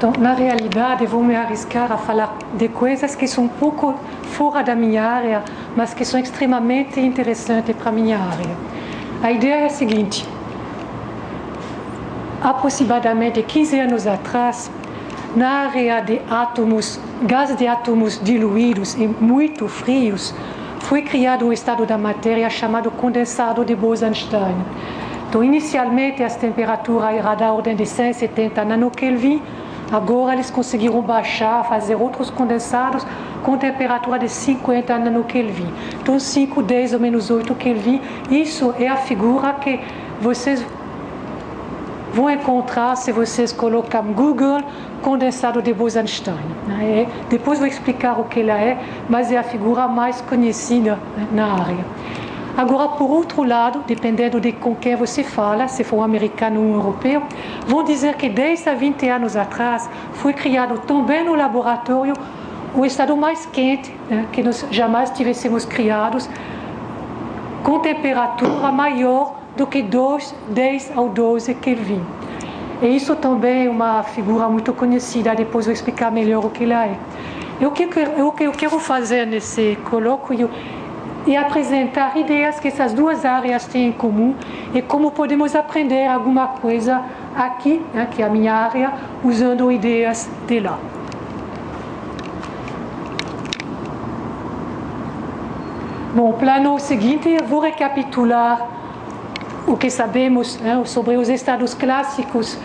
Então, na realidade, vou me arriscar a falar de coisas que são um pouco fora da minha área, mas que são extremamente interessantes para a minha área. A ideia é a seguinte: aproximadamente 15 anos atrás, na área de átomos, gás de átomos diluídos e muito frios, foi criado um estado da matéria chamado condensado de Bose-Einstein. Então, inicialmente, as temperaturas eram da ordem de 170 nanokelvin. Agora eles conseguiram baixar, fazer outros condensados com temperatura de 50 nanokelvin. Então 5, 10 ou menos 8 Kelvin, isso é a figura que vocês vão encontrar se vocês colocam Google condensado de Bose-Einstein. Depois vou explicar o que ela é, mas é a figura mais conhecida na área. Agora, por outro lado, dependendo de com quem você fala, se for um americano ou um europeu, vão dizer que 10 a 20 anos atrás foi criado também no laboratório o estado mais quente que nós jamais tivéssemos criados, com temperatura maior do que 10 ou 12 Kelvin. E isso também é uma figura muito conhecida, depois vou explicar melhor o que ela é. E o que eu quero fazer nesse colóquio e apresentar ideias que essas duas áreas têm em comum e como podemos aprender alguma coisa aqui, que é a minha área, usando ideias de lá. Bom, o plano é o seguinte: eu vou recapitular o que sabemos sobre os estados clássicos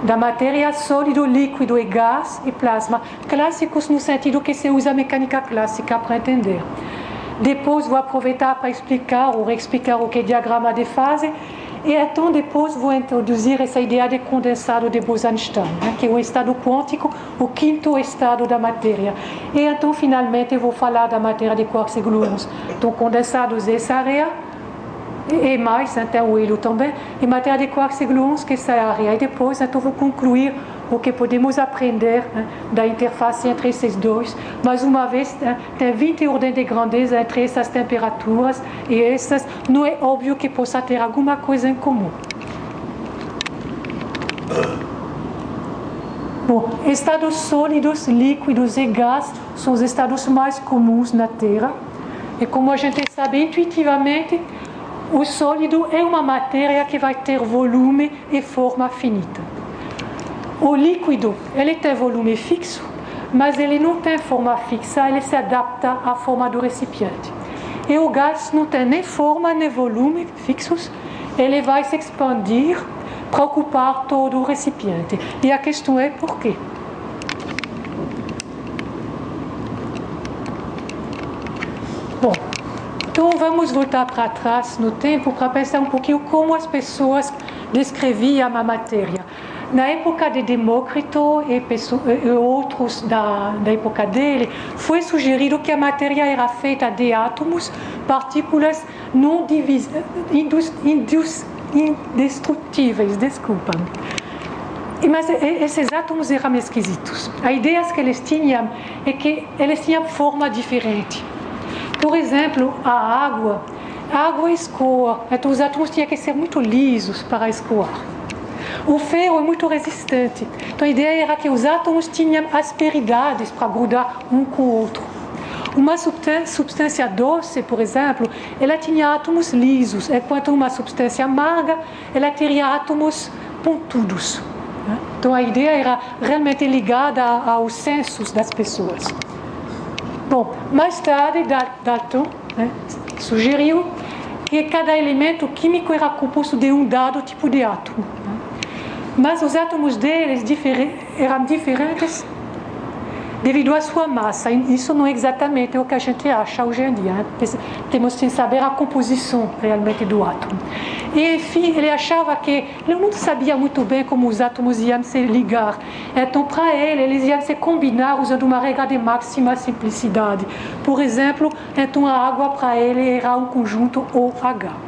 da matéria: sólido, líquido e gás e plasma. Clássicos no sentido que se usa a mecânica clássica para entender. Depois vou aproveitar para explicar ou reexplicar o que é diagrama de fase. E então depois vou introduzir essa ideia de condensado de Bose-Einstein, que é o estado quântico, o quinto estado da matéria. E então finalmente vou falar da matéria de quarks e gluons. Então condensados essa área, e mais, então o hélio também, e matéria de quarks e gluons, que é essa área. E depois então vou concluir o que podemos aprender da interface entre esses dois. Mais uma vez, tem 20 ordens de grandeza entre essas temperaturas e essas. Não é óbvio que possa ter alguma coisa em comum. Bom, estados sólidos, líquidos e gás são os estados mais comuns na Terra. E como a gente sabe intuitivamente, o sólido é uma matéria que vai ter volume e forma finita. O líquido, ele tem volume fixo, mas ele não tem forma fixa, ele se adapta à forma do recipiente. E o gás não tem nem forma nem volume fixos, ele vai se expandir para ocupar todo o recipiente. E a questão é por quê? Bom, então vamos voltar para trás no tempo para pensar um pouquinho como as pessoas descreviam a matéria. Na época de Demócrito e outros da época dele, foi sugerido que a matéria era feita de átomos, partículas não indestrutíveis, desculpa. Mas esses átomos eram esquisitos. A ideia que eles tinham é que eles tinham forma diferente. Por exemplo, a água escoa, então os átomos tinham que ser muito lisos para escoar. O ferro é muito resistente, então a ideia era que os átomos tinham asperidades para grudar um com o outro. Uma substância doce, por exemplo, ela tinha átomos lisos, enquanto uma substância amarga, ela teria átomos pontudos. Então a ideia era realmente ligada aos sensos das pessoas. Bom, mais tarde, Dalton sugeriu que cada elemento químico era composto de um dado tipo de átomo. Mas os átomos deles eram diferentes devido à sua massa. Isso não é exatamente o que a gente acha hoje em dia. Temos que saber a composição realmente do átomo. E, enfim, ele achava que ele não sabia muito bem como os átomos iam se ligar. Então, para ele, eles iam se combinar usando uma regra de máxima simplicidade. Por exemplo, então a água para ele era um conjunto OH.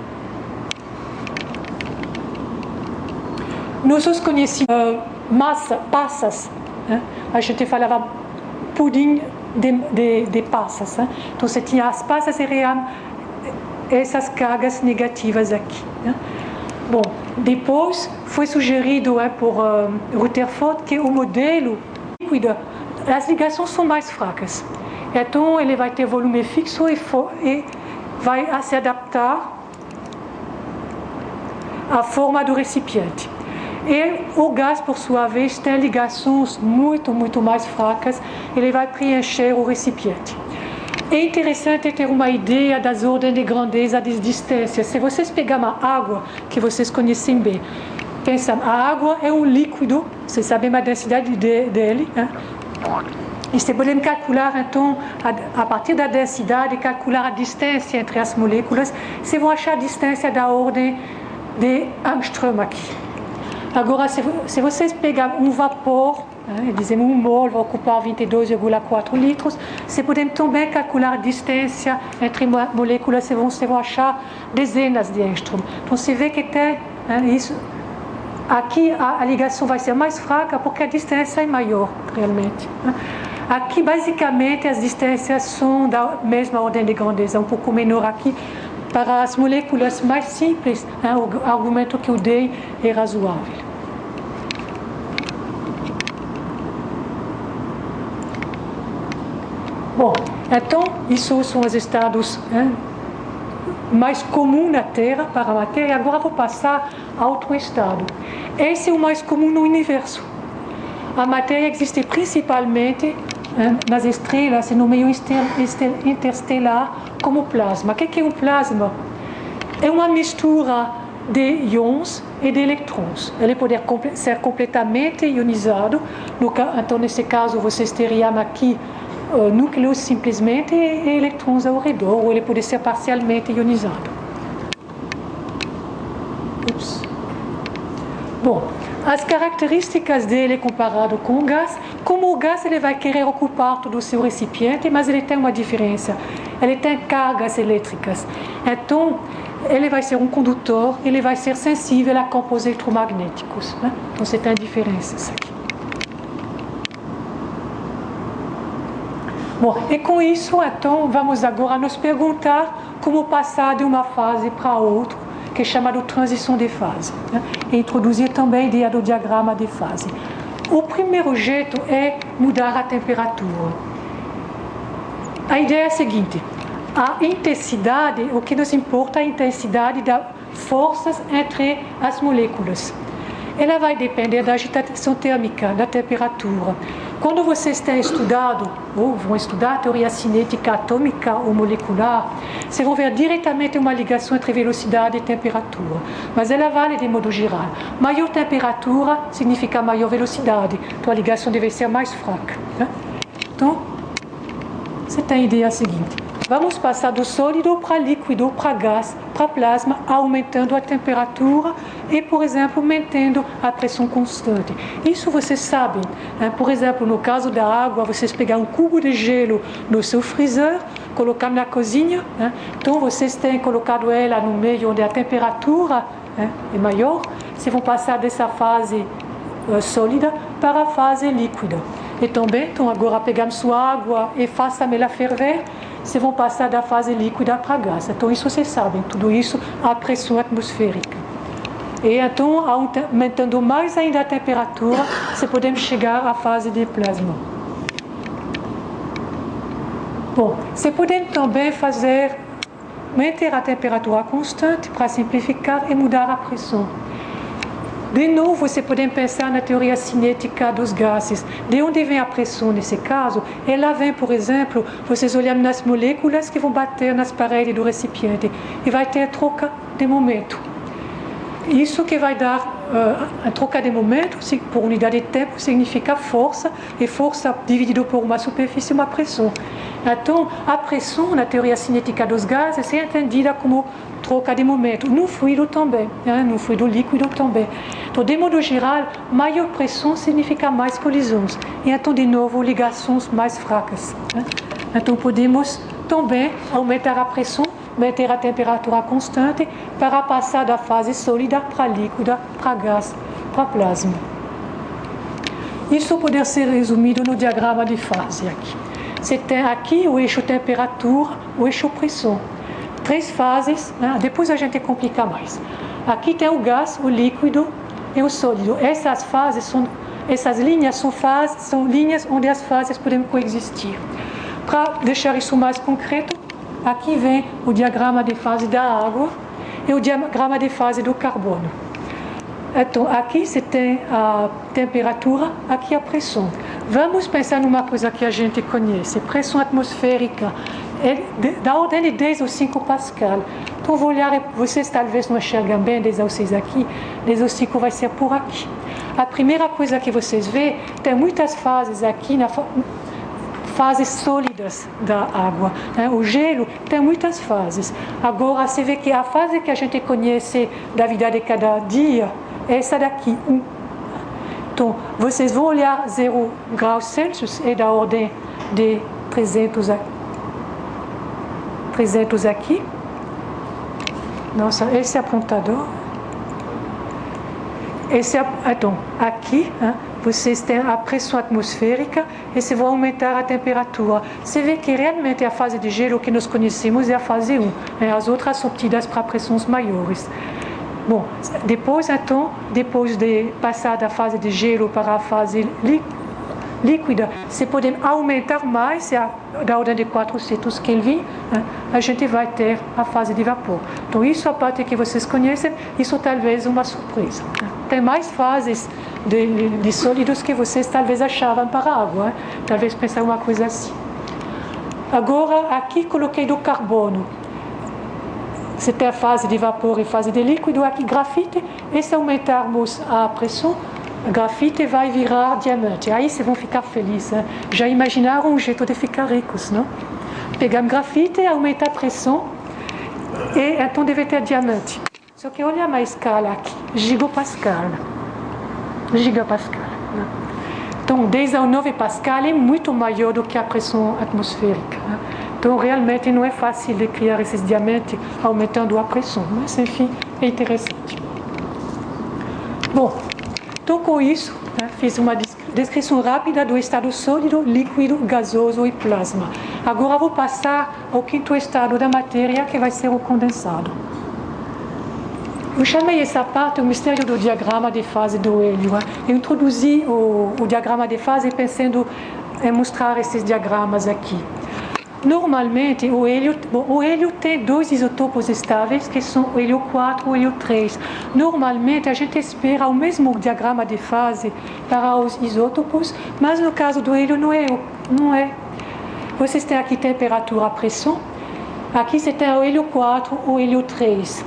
Nós conhecíamos passas. A gente falava pudim de passas. Então, você tinha as passas e essas cargas negativas aqui. Bom, Depois, foi sugerido por Rutherford que o modelo líquido, as ligações são mais fracas. Então, ele vai ter volume fixo e vai se adaptar à forma do recipiente. E o gás, por sua vez, tem ligações muito mais fracas. Ele vai preencher o recipiente. É interessante ter uma ideia das ordens de grandeza das distâncias. Se vocês pegarem a água, que vocês conhecem bem, pensam, a água é um líquido, vocês sabem a densidade dele, né? E você pode calcular, então, a partir da densidade, calcular a distância entre as moléculas. Vocês vão achar a distância da ordem de Angstrom aqui. Agora, se vocês pegarem um vapor, dizemos um mol vai ocupar 22,4 litros, vocês podem também calcular a distância entre moléculas, vocês vão achar dezenas de Angstrom. Então, você vê que tem isso. Aqui a ligação vai ser mais fraca porque a distância é maior, realmente. Aqui, basicamente, as distâncias são da mesma ordem de grandeza, um pouco menor aqui. Para as moléculas mais simples, o argumento que eu dei é razoável. Bom, então, isso são os estados mais comuns na Terra, para a matéria. Agora vou passar a outro estado. Esse é o mais comum no universo. A matéria existe principalmente nas estrelas e no meio interestelar como plasma. O que é um plasma? É uma mistura de íons e de elétrons. Ele pode ser completamente ionizado. Então, nesse caso, vocês teriam aqui núcleos simplesmente e elétrons ao redor, ou ele pode ser parcialmente ionizado. Bom, as características dele comparado com o gás, como o gás ele vai querer ocupar todo o seu recipiente, mas ele tem uma diferença, ele tem cargas elétricas. Então, ele vai ser um condutor, ele vai ser sensível a campos eletromagnéticos. Né? Então, você tem diferenças aqui. Bom, e com isso, então, vamos agora nos perguntar como passar de uma fase para outra, que é chamado transição de fase. Né? E introduzir também a ideia do diagrama de fase. O primeiro jeito é mudar a temperatura. A ideia é a seguinte: a intensidade, o que nos importa é a intensidade das forças entre as moléculas. Ela vai depender da agitação térmica, da temperatura. Quando vocês têm estudado, ou vão estudar a teoria cinética atômica ou molecular, vocês vão ver diretamente uma ligação entre velocidade e temperatura. Mas ela vale de modo geral. Maior temperatura significa maior velocidade. Então a ligação deve ser mais fraca. Né? Então, você tem a ideia seguinte. Vamos passar do sólido para líquido, para gás, para plasma, aumentando a temperatura e, por exemplo, mantendo a pressão constante. Isso vocês sabem. Né? Por exemplo, no caso da água, vocês pegam um cubo de gelo no seu freezer, colocam na cozinha. Né? Então, vocês têm colocado ela no meio onde a temperatura é maior. Vocês vão passar dessa fase sólida para a fase líquida. E também, então, agora pegamos sua água e façam-la ferver. Vocês vão passar da fase líquida para gás. Então, isso vocês sabem, tudo isso à pressão atmosférica. E então, aumentando mais ainda a temperatura, você podemos chegar à fase de plasma. Bom, você pode também manter a temperatura constante para simplificar e mudar a pressão. De novo, você pode pensar na teoria cinética dos gases. De onde vem a pressão nesse caso? Ela vem, por exemplo, vocês olham nas moléculas que vão bater nas paredes do recipiente e vai ter troca de momento. Isso que vai dar a troca de momento, por unidade de tempo, significa força, e força dividido por uma superfície, uma pressão. Então, a pressão, na teoria cinética dos gases, é entendida como troca de momento, no fluido também, no fluido líquido também. Então, de modo geral, maior pressão significa mais colisões, e então, de novo, ligações mais fracas. Então, podemos também aumentar a pressão, manter a temperatura constante para passar da fase sólida para líquida, para gás, para plasma. Isso pode ser resumido no diagrama de fase aqui. Você tem aqui o eixo temperatura, o eixo pressão. 3 fases, depois a gente complica mais. Aqui tem o gás, o líquido e o sólido. Essas linhas são linhas onde as fases podem coexistir. Para deixar isso mais concreto, aqui vem o diagrama de fase da água e o diagrama de fase do carbono. Então, aqui você tem a temperatura, aqui a pressão. Vamos pensar numa coisa que a gente conhece, pressão atmosférica, da ordem de 10 ou 5 pascal. Então, vou olhar, vocês talvez não enxergam bem 10 ou 6 aqui, 10 ou 5 vai ser por aqui. A primeira coisa que vocês veem, tem muitas fases aqui, fases sólidas da água. O gelo tem muitas fases. Agora, você vê que a fase que a gente conhece da vida de cada dia, é essa daqui, 1. Então, vocês vão olhar 0 graus Celsius, é da ordem de 300 aqui. Nossa, esse é apontador. Então, aqui, vocês têm a pressão atmosférica e você vai aumentar a temperatura. Você vê que realmente a fase de gelo que nós conhecemos é a fase 1. As outras são obtidas para pressões maiores. Bom, depois de passar da fase de gelo para a fase líquida, você pode aumentar mais, da ordem de 400 Kelvin, a gente vai ter a fase de vapor. Então, isso é a parte que vocês conhecem, isso talvez uma surpresa. Tem mais fases de sólidos que vocês talvez achavam para a água, talvez pensar uma coisa assim. Agora, aqui coloquei do carbono. Você tem a fase de vapor e fase de líquido, aqui grafite, e se aumentarmos a pressão, a grafite vai virar diamante. Aí vocês vão ficar felizes. Já imaginaram um jeito de ficar ricos, não? Pegar grafite, aumentar a pressão, e então deve ter diamante. Só que olha a escala aqui, gigapascal. Então, 10 a 9 pascal é muito maior do que a pressão atmosférica. Então, realmente não é fácil de criar esses diamantes aumentando a pressão, mas enfim, é interessante. Bom, então com isso, fiz uma descrição rápida do estado sólido, líquido, gasoso e plasma. Agora vou passar ao quinto estado da matéria, que vai ser o condensado. Eu chamei essa parte o mistério do diagrama de fase do hélio. Eu introduzi o diagrama de fase pensando em mostrar esses diagramas aqui. Normalmente, o hélio tem 2 isótopos estáveis, que são o hélio 4 e o hélio 3. Normalmente, a gente espera o mesmo diagrama de fase para os isótopos, mas no caso do hélio não é. Vocês têm aqui temperatura, pressão. Aqui você tem o hélio 4 ou o hélio 3.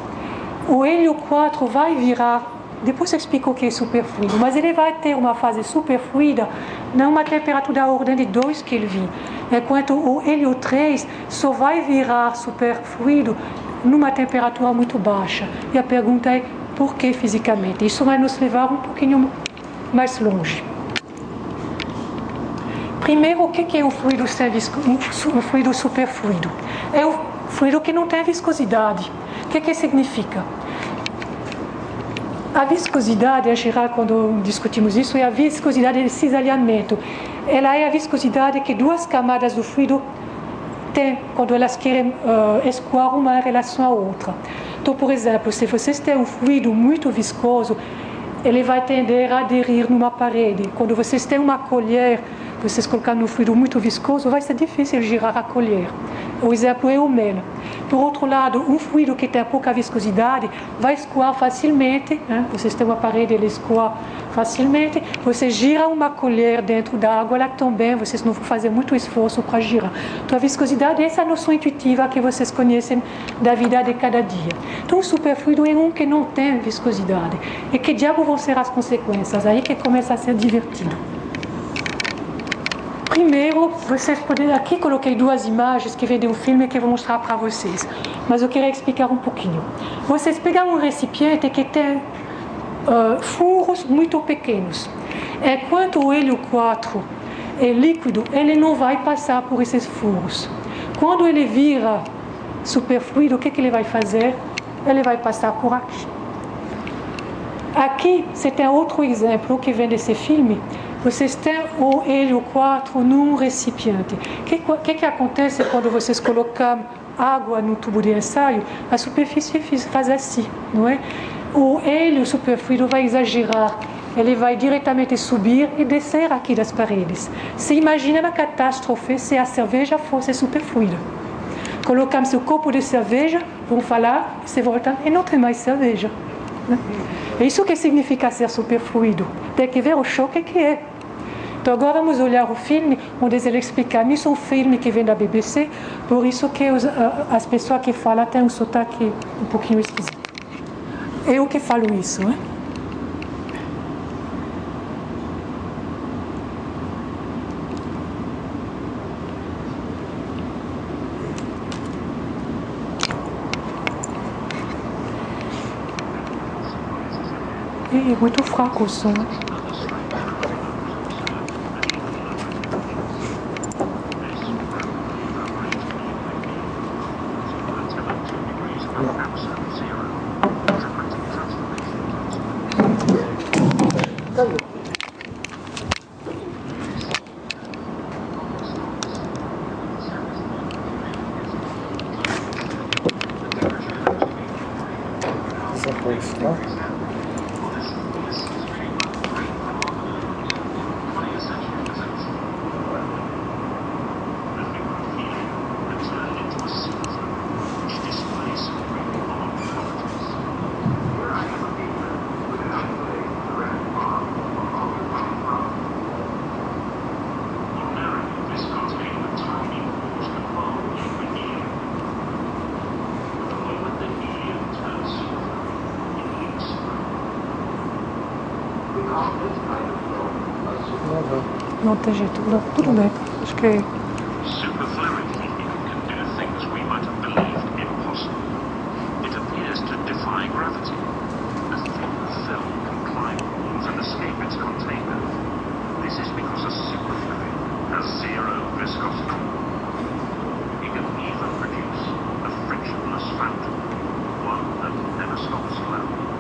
O hélio 4 vai virar, depois eu explico o que é superfluido, mas ele vai ter uma fase superfluida numa temperatura da ordem de 2 Kelvin, enquanto o hélio 3 só vai virar superfluido numa temperatura muito baixa. E a pergunta é, por que fisicamente? Isso vai nos levar um pouquinho mais longe. Primeiro, o que é um fluido superfluido? É um fluido que não tem viscosidade. O que significa? A viscosidade, em geral, quando discutimos isso, é a viscosidade de cisalhamento. Ela é a viscosidade que 2 camadas do fluido têm quando elas querem escoar uma em relação à outra. Então, por exemplo, se vocês têm um fluido muito viscoso, ele vai tender a aderir numa parede. Quando vocês têm uma colher, vocês colocando um fluido muito viscoso, vai ser difícil girar a colher. O exemplo é o mel. Por outro lado, um fluido que tem pouca viscosidade vai escoar facilmente. Vocês têm uma parede, ele escoa facilmente. Você gira uma colher dentro da água, ela também, vocês não vão fazer muito esforço para girar. Então, a viscosidade é essa noção intuitiva que vocês conhecem da vida de cada dia. Então, o superfluido é um que não tem viscosidade. E que diabo vão ser as consequências? Aí que começa a ser divertido. Primeiro, vocês podem... Aqui coloquei 2 imagens que vêm de um filme que eu vou mostrar para vocês. Mas eu queria explicar um pouquinho. Vocês pegam um recipiente que tem furos muito pequenos. Enquanto o hélio 4 é líquido, ele não vai passar por esses furos. Quando ele vira superfluido, o que ele vai fazer? Ele vai passar por aqui. Aqui, você tem outro exemplo que vem desse filme. Vocês têm o hélio 4 num recipiente. O que acontece quando vocês colocam água no tubo de ensaio? A superfície faz assim, não é? o hélio superfluido vai exagerar. Ele vai diretamente subir e descer aqui das paredes. Se imagina uma catástrofe se a cerveja fosse superfluida. Colocamos o copo de cerveja, vamos falar, se volta e não tem mais cerveja. É isso que significa ser superfluido. Tem que ver o choque que é. Então agora vamos olhar o filme onde ele explica. Isso é um filme que vem da BBC, por isso que as pessoas que falam têm um sotaque um pouquinho esquisito. Eu que falo isso, né? É muito fraco o som. Não tem jeito, não, tudo bem. Acho que Superfluid heating can do things we might have believed impossible. It appears to defy gravity. A thin film can climb walls and escape its container. This is because a superfluid has zero viscosity. It can even produce a frictionless phantom, one that never stops flowing.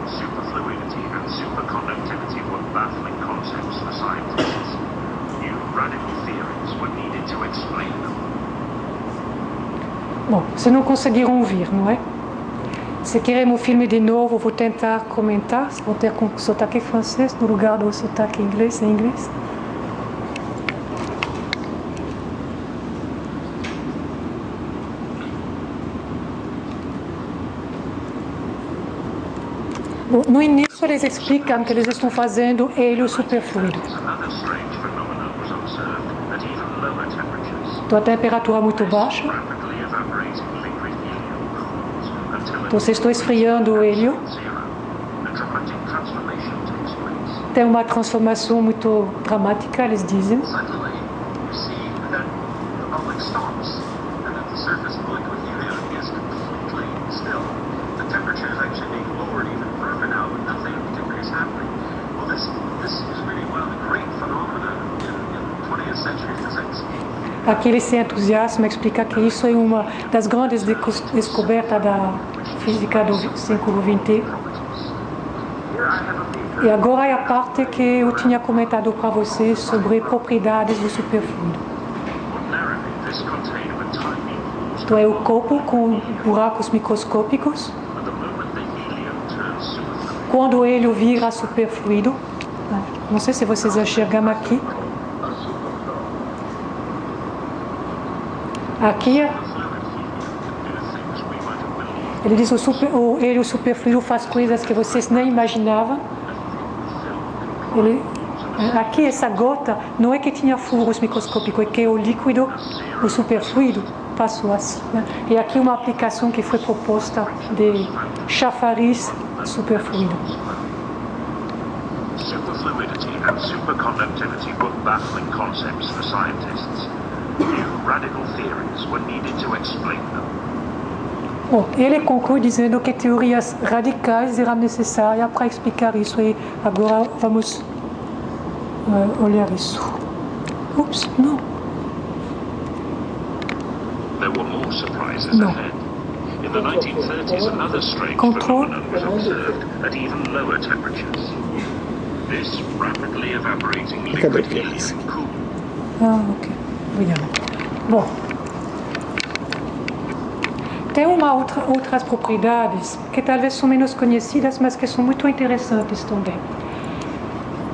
Superfluidity and superconductivity were baffling concepts for scientists. New radical theories were needed to explain them. Bom, vocês não conseguiram ouvir, não é? Se querem o filme de novo, vou tentar comentar. Vou ter com sotaque francês no lugar do sotaque inglês em inglês. Bom, no início eles explicam que eles estão fazendo hélio superfluido. Another strange phenomenon was observed at even lower temperatures. Então a temperatura é muito baixa. Rapidly evaporating liquid helium cools until it Então vocês estão esfriando o hélio. zero. A dramatic transformation takes place. Tem uma transformação muito dramática, eles dizem. Suddenly, you see that the bubbling stops, and that the surface of the liquid helium is completely still. The temperature is actually being lowered even further now, but nothing in particular is happening. Well, this is really one of the great phenomena in 20th century physics. Aqui eles se entusiasmam, explica que isso é uma das grandes descobertas da física do século XX. Here I have a paper E agora é a parte que eu tinha comentado para vocês sobre propriedades do superfluido. ordinarily this container would tiny pools, Então é o copo com buracos microscópicos. but the moment the helium turns superfluid, Quando ele vira superfluido, não sei se vocês enxergam aqui. Aqui the fluid helium can do things we might have believed. ele diz o hélio superfluido faz coisas que vocês nem imaginavam. Ele, aqui essa gota não é que tinha furos microscópicos, é que o líquido, o superfluido, passou assim. Né? E aqui uma aplicação que foi proposta de chafariz superfluido. Superfluidity and superconductivity were baffling concepts for scientists. New radical theories were needed to explain them. Bom, ele conclui dizendo que teorias radicais eram necessárias para explicar isso e agora vamos olhar isso. Ups, não. There were more surprises No. ahead. In the 1930s, another strange Control. phenomenon was observed at even lower temperatures. This rapidly evaporating liquid helium cooled. Ah, ok. Obrigada. Bom. tem outras propriedades que talvez são menos conhecidas, mas que são muito interessantes também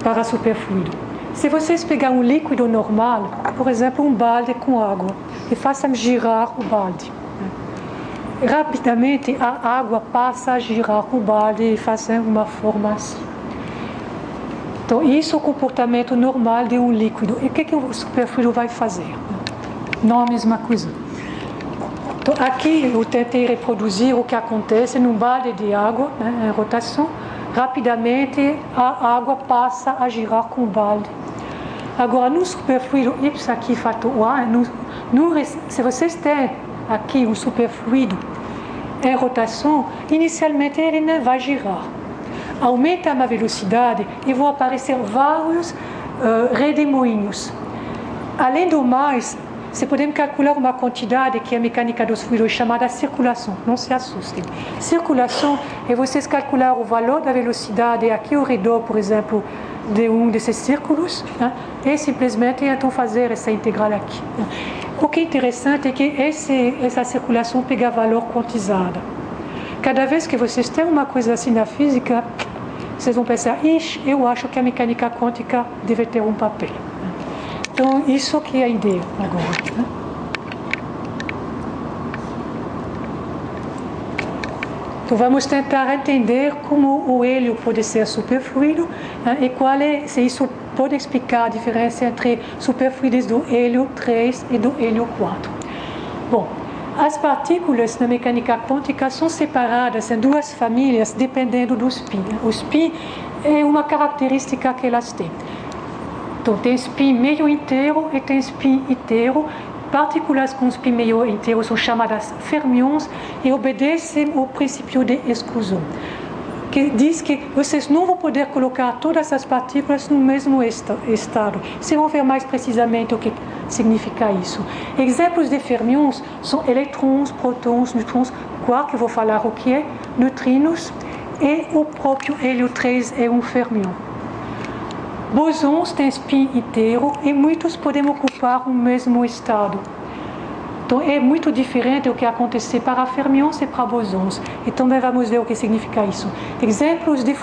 para superfluido. Se vocês pegarem um líquido normal, por exemplo, um balde com água, e façam girar o balde, rapidamente a água passa a girar o balde e fazendo uma forma assim. Então, isso é o comportamento normal de um líquido. E o que o superfluido vai fazer? Não a mesma coisa. Então, aqui eu tentei reproduzir o que acontece num balde de água, em rotação. Rapidamente a água passa a girar com o balde. Agora, no superfluido Y aqui fator A, se vocês têm aqui um superfluido em rotação, inicialmente ele não vai girar. Aumenta a velocidade e vão aparecer vários redemoinhos. Além do mais, você pode calcular uma quantidade que é a mecânica dos fluidos chamada circulação. Não se assustem. Circulação é vocês calcular o valor da velocidade aqui ao redor, por exemplo, de um desses círculos, e simplesmente então fazer essa integral aqui. O que é interessante é que essa circulação pega valor quantizado. Cada vez que vocês têm uma coisa assim na física, vocês vão pensar, eu acho que a mecânica quântica deve ter um papel. Então, isso que é a ideia agora. Então, vamos tentar entender como o hélio pode ser superfluido e se isso pode explicar a diferença entre superfluidez do hélio 3 e do hélio 4. Bom, as partículas na mecânica quântica são separadas em duas famílias dependendo do spin. O spin é uma característica que elas têm. Então, tem spin meio inteiro e tem spin inteiro. Partículas com spin meio inteiro são chamadas fermions e obedecem ao princípio de exclusão, que diz que vocês não vão poder colocar todas as partículas no mesmo estado. Vocês vão ver mais precisamente o que significa isso. Exemplos de fermions são elétrons, prótons, nêutrons, quark, que vou falar o que é, neutrinos, e o próprio hélio 3 é um fermion. Bosons têm spin inteiro e muitos podem ocupar o mesmo estado. Então, é muito diferente o que acontece para fermions e para bosons. E também vamos ver o que significa isso. Exemplos de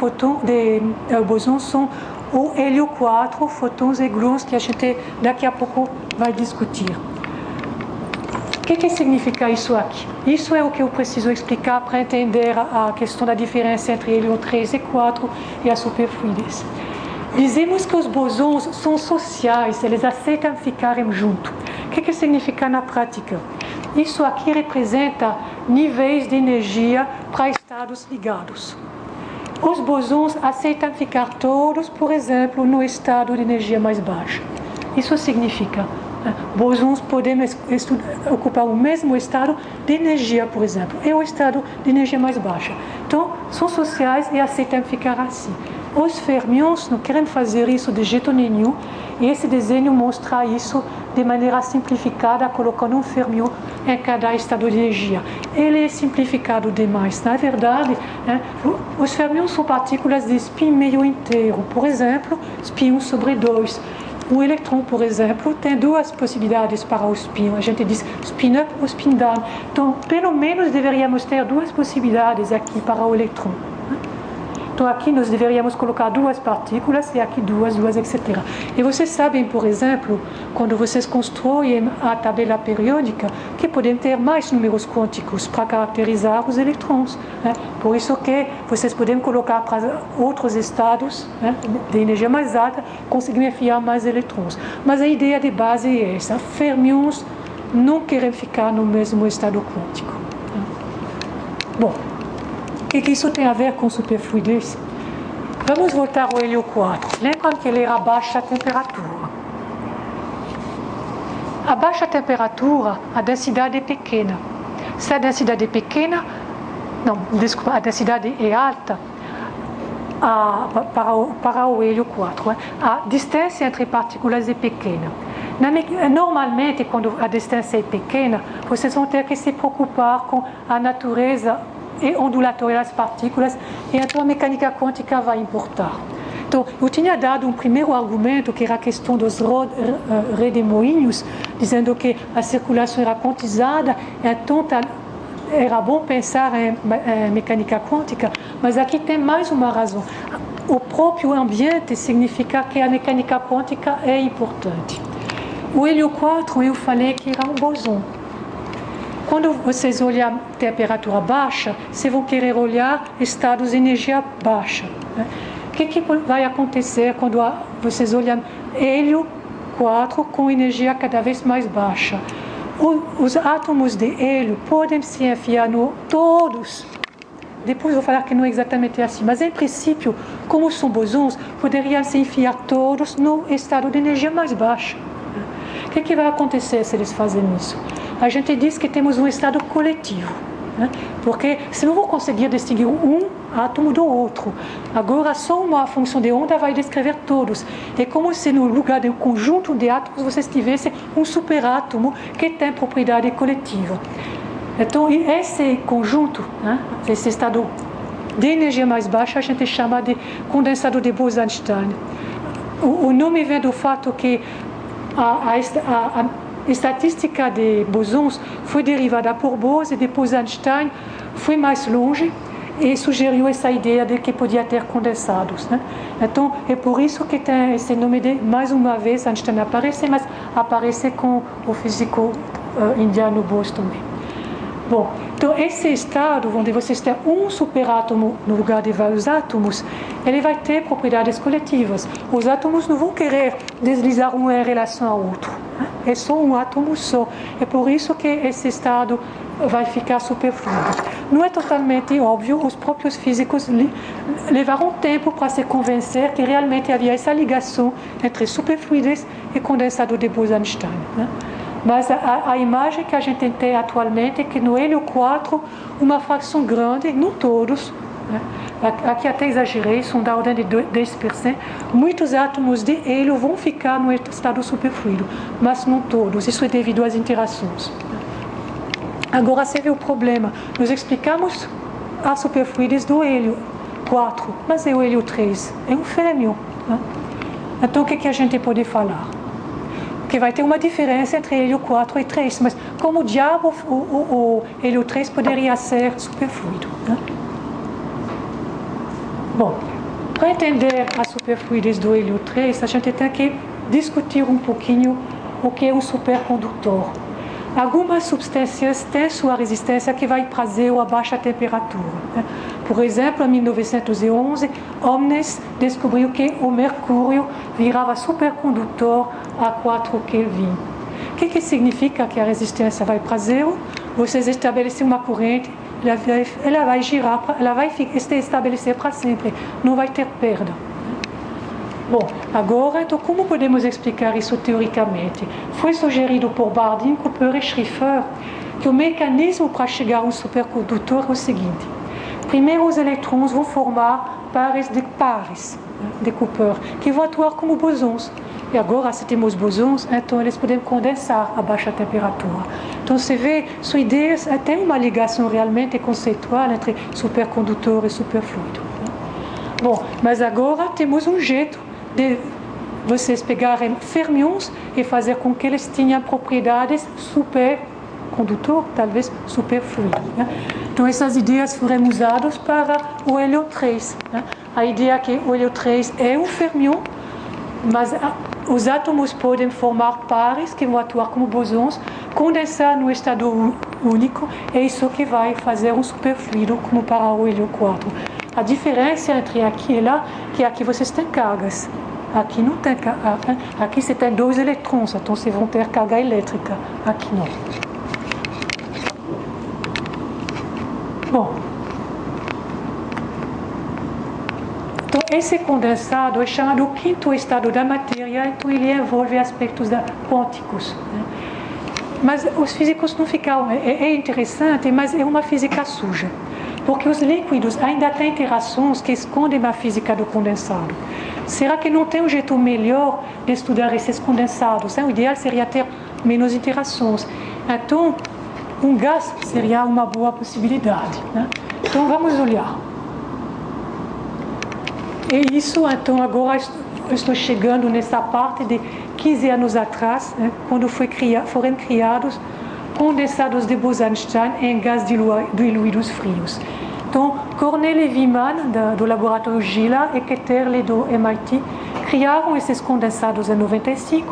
bosons são o hélio 4, fótons e gluons, que a gente daqui a pouco vai discutir. O que significa isso aqui? Isso é o que eu preciso explicar para entender a questão da diferença entre hélio 3 e 4 e a superfluidez. Dizemos que os bosons são sociais, eles aceitam ficarem juntos. O que significa na prática? Isso aqui representa níveis de energia para estados ligados. Os bosons aceitam ficar todos, por exemplo, no estado de energia mais baixa. Isso significa bosons podem ocupar o mesmo estado de energia, por exemplo, e o estado de energia mais baixa. Então, são sociais e aceitam ficar assim. Os fermions não querem fazer isso de jeito nenhum, e esse desenho mostra isso de maneira simplificada, colocando um fermion em cada estado de energia. Ele é simplificado demais. Na verdade, os fermions são partículas de spin meio inteiro. Por exemplo, spin 1 sobre 2. O elétron, por exemplo, tem duas possibilidades para o spin. A gente diz spin up ou spin down. Então, pelo menos deveríamos ter duas possibilidades aqui para o elétron. Então, aqui nós deveríamos colocar duas partículas e aqui duas, etc. E vocês sabem, por exemplo, quando vocês constroem a tabela periódica, que podem ter mais números quânticos para caracterizar os elétrons. Por isso que vocês podem colocar para outros estados de energia mais alta, conseguir enfiar mais elétrons. Mas a ideia de base é essa. Fermions não querem ficar no mesmo estado quântico. Bom. O que isso tem a ver com superfluidez? Vamos voltar ao hélio 4. Lembram que ele era a baixa temperatura. A baixa temperatura, a densidade é pequena. Se a densidade é pequena, a densidade é alta para o hélio 4. A distância entre partículas é pequena. Normalmente, quando a distância é pequena, vocês vão ter que se preocupar com a natureza e ondulatória das partículas, e então a mecânica quântica vai importar. Então, eu tinha dado um primeiro argumento, que era a questão dos redemoinhos, dizendo que a circulação era quantizada, e então era bom pensar em mecânica quântica, mas aqui tem mais uma razão. O próprio ambiente significa que a mecânica quântica é importante. O hélio 4, eu falei que era um bóson. Quando vocês olham a temperatura baixa, vocês vão querer olhar estados de energia baixa. Né? O que vai acontecer quando vocês olham hélio 4 com energia cada vez mais baixa? Os átomos de hélio podem se enfiar todos. Depois eu vou falar que não é exatamente assim, mas em princípio, como são bosons, poderiam se enfiar todos no estado de energia mais baixa. O que vai acontecer se eles fazem isso? A gente diz que temos um estado coletivo, né? Porque se não vou conseguir distinguir um átomo do outro. Agora, só uma função de onda vai descrever todos. É como se no lugar de um conjunto de átomos vocês tivessem um superátomo que tem propriedade coletiva. Então, esse conjunto, né, esse estado de energia mais baixa, a gente chama de condensado de Bose-Einstein. O nome vem do fato que a estatística de bosons foi derivada por Bose e depois Einstein foi mais longe e sugeriu essa ideia de que podia ter condensados. Né? Então, é por isso que tem esse nome de, mais uma vez, Einstein aparece, mas aparece com o físico indiano Bose também. Bom, então esse estado, onde vocês têm um superátomo no lugar de vários átomos, ele vai ter propriedades coletivas. Os átomos não vão querer deslizar um em relação ao outro. Né? É só um átomo só. É por isso que esse estado vai ficar superfluido. Não é totalmente óbvio, os próprios físicos levaram tempo para se convencer que realmente havia essa ligação entre superfluidez e condensado de Bose-Einstein. Né? Mas a imagem que a gente tem atualmente é que no hélio 4, uma fração grande, não todos, né? Aqui até exagerei, são da ordem de 10%, muitos átomos de hélio vão ficar no estado superfluido, mas não todos, isso é devido às interações. Agora você vê o problema, nós explicamos a superfluidez do hélio 4, mas é o hélio 3, é um fêmeo. Né? Então o que a gente pode falar? Que vai ter uma diferença entre hélio 4 e 3, mas como diabo o hélio 3 poderia ser superfluido? Né? Bom, para entender a superfluidez do hélio 3, a gente tem que discutir um pouquinho o que é um supercondutor. Algumas substâncias têm sua resistência que vai para zero a baixa temperatura. Né? Por exemplo, em 1911, Omnes descobriu que o mercúrio virava supercondutor a 4 Kelvin. O que significa que a resistência vai para zero? Vocês estabelecem uma corrente, ela vai girar, ela vai se estabelecer para sempre, não vai ter perda. Bom, agora, então, como podemos explicar isso teoricamente? Foi sugerido por Bardeen, Cooper e Schrieffer que o mecanismo para chegar a um supercondutor é o seguinte. Primeiro, os elétrons vão formar pares de Cooper, que vão atuar como bosons. E agora, se temos bosons, então eles podem condensar a baixa temperatura. Então, você vê, são ideias, tem uma ligação realmente conceitual entre supercondutor e superfluido. Bom, mas agora temos um jeito de vocês pegarem fermions e fazer com que eles tenham propriedades supercondutor, talvez superfluido. Né? Então essas ideias foram usadas para o hélio 3. Né? A ideia é que o hélio 3 é um fermion, mas os átomos podem formar pares que vão atuar como bosons, condensar no estado único, é isso que vai fazer um superfluido como para o hélio 4. A diferença entre aqui e lá, que aqui vocês têm cargas. Aqui não tem carga. Aqui você tem 2 elétrons, então vocês vão ter carga elétrica. Aqui não. Bom. Então, esse condensado é chamado o quinto estado da matéria, então ele envolve aspectos quânticos. Né? Mas os físicos não ficaram. É interessante, mas é uma física suja. Porque os líquidos ainda têm interações que escondem a física do condensado. Será que não tem um jeito melhor de estudar esses condensados? O ideal seria ter menos interações. Então, um gás seria uma boa possibilidade. Né? Então, vamos olhar. E isso, então, agora estou chegando nessa parte de 15 anos atrás, né, quando foram criados condensados de Bose-Einstein em gás diluídos frios. Então, Cornell e Wiman, do laboratório Gila, e Ketterle, do MIT, criaram esses condensados em 95,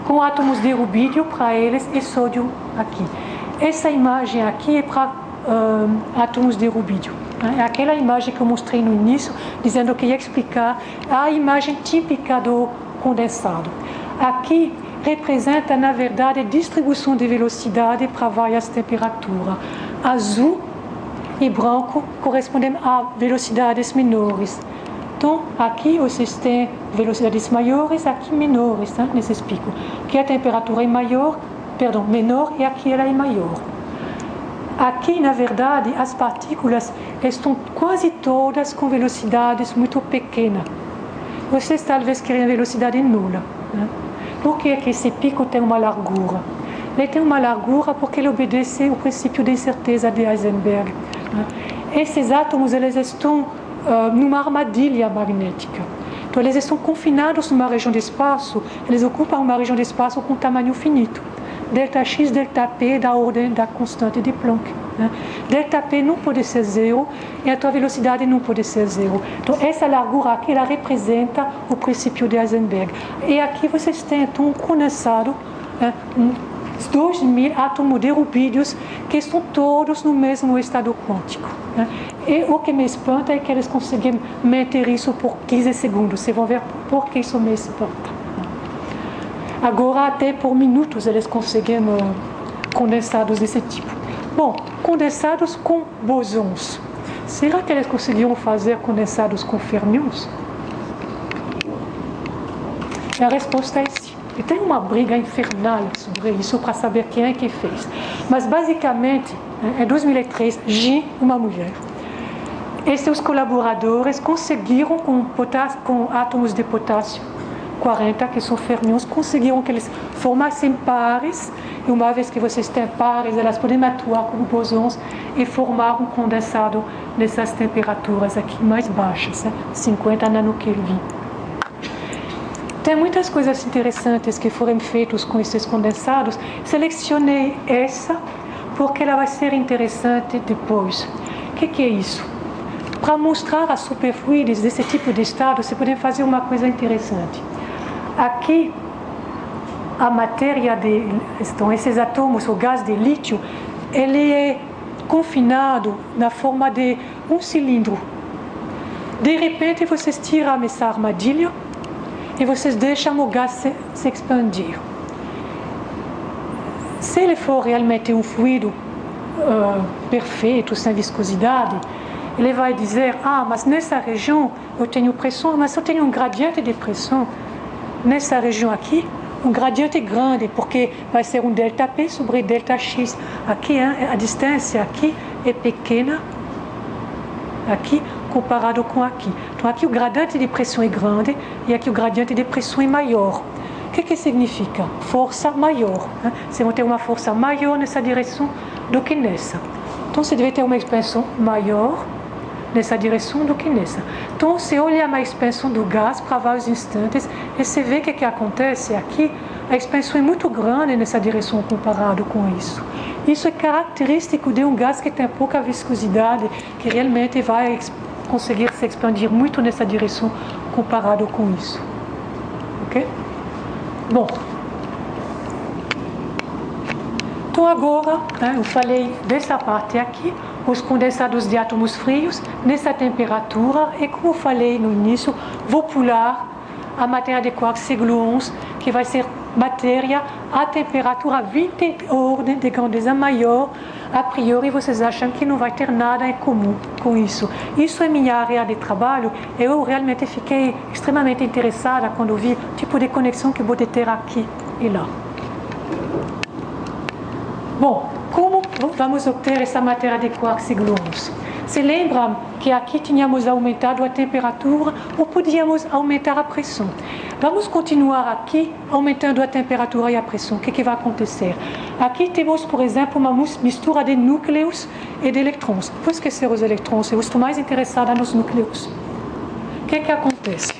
com átomos de rubídio para eles e sódio aqui. Essa imagem aqui é para átomos de rubídio. É aquela imagem que eu mostrei no início, dizendo que ia explicar a imagem típica do condensado. Aqui representa, na verdade, a distribuição de velocidade para várias temperaturas. Azul e branco correspondem a velocidades menores. Então, aqui vocês têm velocidades maiores, aqui menores, nesse pico. Aqui a temperatura é menor e aqui ela é maior. Aqui, na verdade, as partículas estão quase todas com velocidades muito pequenas. Vocês talvez querem velocidade nula. Por que esse pico tem uma largura? Ele tem uma largura porque ele obedece ao princípio de incerteza de Heisenberg. Esses átomos eles estão numa armadilha magnética. Então, eles estão confinados numa região de espaço, eles ocupam uma região de espaço com tamanho finito. Delta X, delta P da ordem da constante de Planck. Delta P não pode ser zero e a tua velocidade não pode ser zero. Então, essa largura aqui, ela representa o princípio de Heisenberg. E aqui vocês têm então um condensado, 2.000 átomos de rubídios que estão todos no mesmo estado quântico. E o que me espanta é que eles conseguem manter isso por 15 segundos. Vocês vão ver por que isso me espanta. Agora, até por minutos, eles conseguem condensados desse tipo. Bom, condensados com bosons. Será que eles conseguiram fazer condensados com fermions? A resposta é sim. E tem uma briga infernal sobre isso para saber quem é que fez. Mas, basicamente, em 2003, G, uma mulher, e seus colaboradores conseguiram, com átomos de potássio 40, que são fermions, conseguiram que eles formassem pares, e uma vez que vocês têm pares, elas podem atuar como bosons e formar um condensado nessas temperaturas aqui mais baixas, 50 nanokelvin. Tem muitas coisas interessantes que foram feitas com esses condensados. Selecionei essa porque ela vai ser interessante depois. O que é isso? Para mostrar as superfluidez desse tipo de estado, você pode fazer uma coisa interessante. Aqui, a matéria então, esses átomos, o gás de lítio, ele é confinado na forma de um cilindro. De repente, vocês tiram essa armadilha e vocês deixam o gás se expandir. Se ele for realmente um fluido perfeito, sem viscosidade, ele vai dizer, mas nessa região eu tenho pressão, mas eu tenho um gradiente de pressão. Nessa região aqui, um gradiente grande, porque vai ser um delta P sobre delta X. Aqui, a distância aqui é pequena, aqui, comparado com aqui. Então, aqui o gradiente de pressão é grande e aqui o gradiente de pressão é maior. O que significa? Força maior. Você vai ter uma força maior nessa direção do que nessa. Então, você deve ter uma expansão maior nessa direção do que nessa. Então, você olha a expansão do gás para vários instantes e você vê que acontece aqui. A expansão é muito grande nessa direção comparado com isso. Isso é característico de um gás que tem pouca viscosidade, que realmente vai conseguir se expandir muito nessa direção comparado com isso. Ok? Bom. Então agora, eu falei dessa parte aqui, os condensados de átomos frios, nessa temperatura, e como eu falei no início, vou pular a matéria de quark século XI, que vai ser matéria a temperatura 20 ordens de grandeza maior. A priori, vocês acham que não vai ter nada em comum com isso. Isso é minha área de trabalho. Eu realmente fiquei extremamente interessada quando vi o tipo de conexão que pode ter aqui e lá. Bom, como vamos obter essa matéria de quark século XI? Se lembram que aqui tínhamos aumentado a temperatura ou podíamos aumentar a pressão. Vamos continuar aqui aumentando a temperatura e a pressão. O que vai acontecer? Aqui temos, por exemplo, uma mistura de núcleos e de eletrons. Vou esquecer os eletrons, eu estou mais interessada nos núcleos. O que acontece?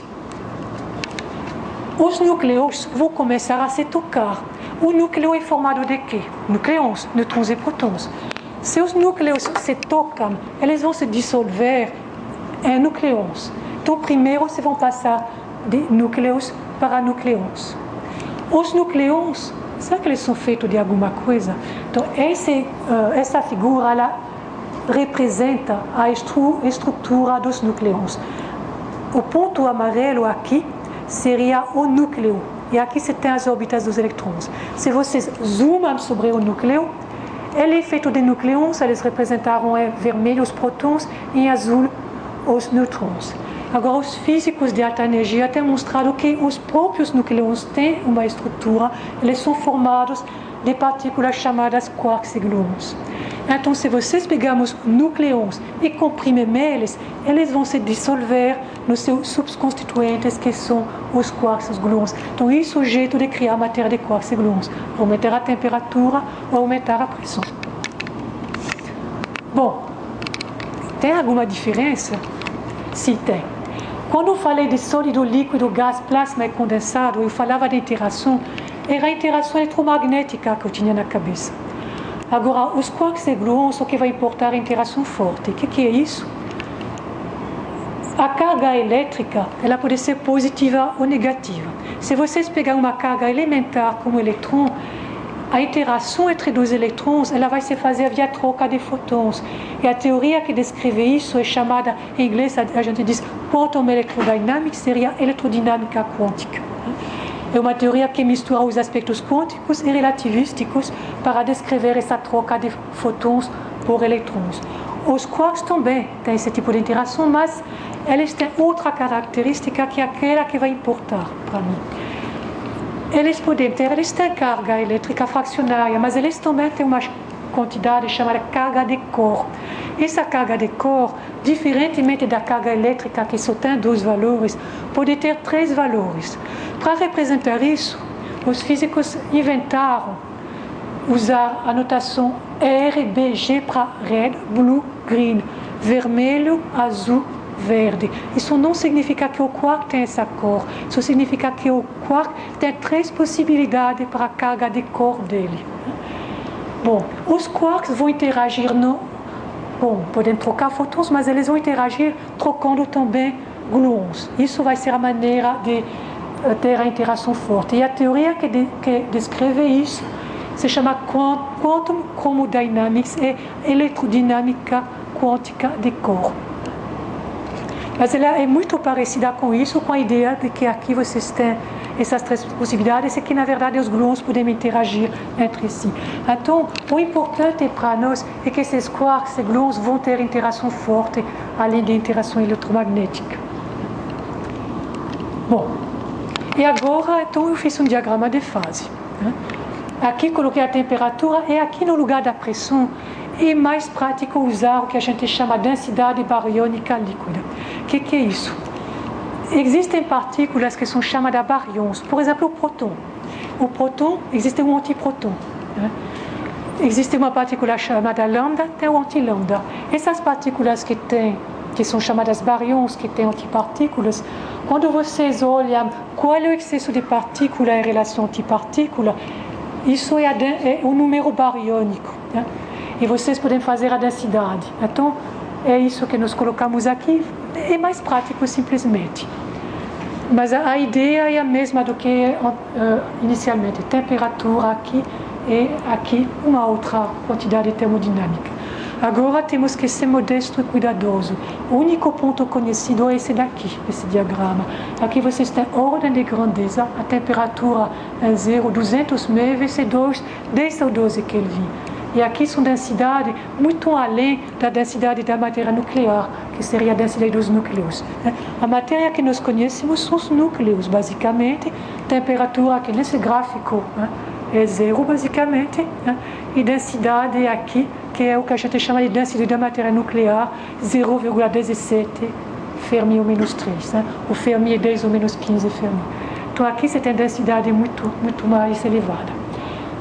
Os núcleos vão começar a se tocar. O núcleo é formado de quê? Nucleons, nêutrons e prótons. Se os núcleos se tocam, eles vão se dissolver em nucleons. Então, primeiro, vocês vão passar de núcleos para nucleons. Os nucleons, será que eles são feitos de alguma coisa? Então, essa figura ela representa a estrutura dos nucleons. O ponto amarelo aqui seria o núcleo. E aqui você tem as órbitas dos elétrons. Se vocês zoomam sobre o núcleo, ele é feito de nucleons, eles representaram em vermelho os prótons e em azul os nêutrons. Agora, os físicos de alta energia têm mostrado que os próprios nucleons têm uma estrutura, eles são formados de partículas chamadas quarks e gluons. Então, se vocês pegarmos nucleons e comprimimos eles vão se dissolver nos seus subconstituintes, que são os quarks e os gluons. Então, isso é o jeito de criar matéria de quarks e gluons. Aumentar a temperatura ou aumentar a pressão. Bom, tem alguma diferença? Sim, tem. Quando eu falei de sólido, líquido, gás, plasma e condensado, eu falava de interação, era a interação eletromagnética que eu tinha na cabeça. Agora, os quarks e gluons, o que vai importar é a interação forte. O que é isso? A carga elétrica, ela pode ser positiva ou negativa. Se vocês pegarem uma carga elementar como o elétron, a interação entre dois elétrons ela vai se fazer via troca de fotons. E a teoria que descreve isso é chamada, em inglês a gente diz quantum electrodynamics, seria eletrodinâmica quântica. É uma teoria que mistura os aspectos quânticos e relativísticos para descrever essa troca de fotons por elétrons. Os quarks também têm esse tipo de interação, mas eles têm outra característica que é aquela que vai importar para mim. Eles têm carga elétrica fracionária, mas eles também têm uma quantidade chamada carga de Corr. Essa carga de Corr, diferentemente da carga elétrica que só tem 2 valores, pode ter 3 valores. Para representar isso, os físicos inventaram usar a notação RBG para red, blue, green, vermelho, azul, verde. Isso não significa que o quark tem essa cor. Isso significa que o quark tem 3 possibilidades para a carga de Corr dele. Bom, os quarks vão interagir podem trocar fotons, mas eles vão interagir trocando também gluons. Isso vai ser a maneira de ter a interação forte. E a teoria que descreve isso se chama Quantum Chromodynamics e Eletrodinâmica Quântica de Corr. Mas ela é muito parecida com isso, com a ideia de que aqui vocês têm essas 3 possibilidades e que, na verdade, os gluons podem interagir entre si. Então, o importante para nós é que esses quarks e gluons vão ter interação forte, além de interação eletromagnética. Bom, e agora, então, eu fiz um diagrama de fase. Aqui coloquei a temperatura e aqui no lugar da pressão é mais prático usar o que a gente chama de densidade bariônica líquida. O que é isso? Existem partículas que são chamadas baryons, por exemplo o próton. O próton, existe um antiproton. Existe uma partícula chamada lambda, tem o antilambda. Essas partículas que são chamadas baryons, que têm antipartículas, quando vocês olham qual é o excesso de partícula em relação a antipartícula, isso é o número baryônico. E vocês podem fazer a densidade. Então, é isso que nós colocamos aqui. É mais prático, simplesmente. Mas a ideia é a mesma do que inicialmente. Temperatura aqui e aqui uma outra quantidade termodinâmica. Agora temos que ser modesto e cuidadoso. O único ponto conhecido é esse daqui, esse diagrama. Aqui vocês têm ordem de grandeza. A temperatura é 200 MeV, C2, 10 ou 12 Kelvin. E aqui são densidades muito além da densidade da matéria nuclear, que seria a densidade dos núcleos. A matéria que nós conhecemos são os núcleos, basicamente. Temperatura aqui nesse gráfico é 0, basicamente. E densidade aqui, que é o que a gente chama de densidade da matéria nuclear, 0,17 Fermi ou menos 3. O Fermi é 10 ou menos 15 Fermi. Então aqui você tem densidade muito mais elevada.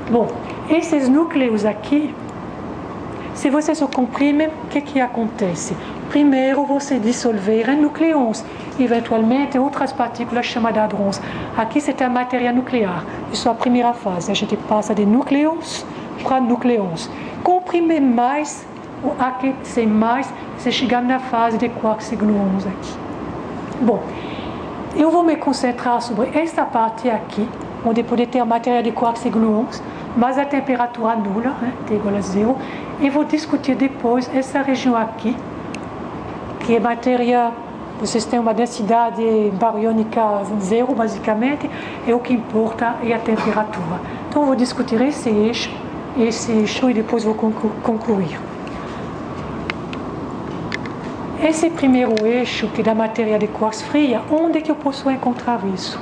Bom, esses núcleos aqui, se você só comprime, o que acontece? primeiro vão se dissolver em núcleons, eventualmente outras partículas chamadas hadrons. Aqui c'est a matéria nuclear. Isso é a primeira fase. A gente passa de núcleons para núcleons. Comprimir mais, ou aquecer mais, você chegar na fase de quarks e gluons aqui. Bom, eu vou me concentrar sobre esta parte aqui, onde pode ter a matéria de quarks e gluons, mas a temperatura nula, T igual a zero, e vou discutir depois essa região aqui, que é matéria, vocês têm uma densidade bariônica zero, basicamente, e o que importa é a temperatura. Então, eu vou discutir esse eixo e depois vou concluir. Esse primeiro eixo, que é da matéria de quarks fria, onde é que eu posso encontrar isso?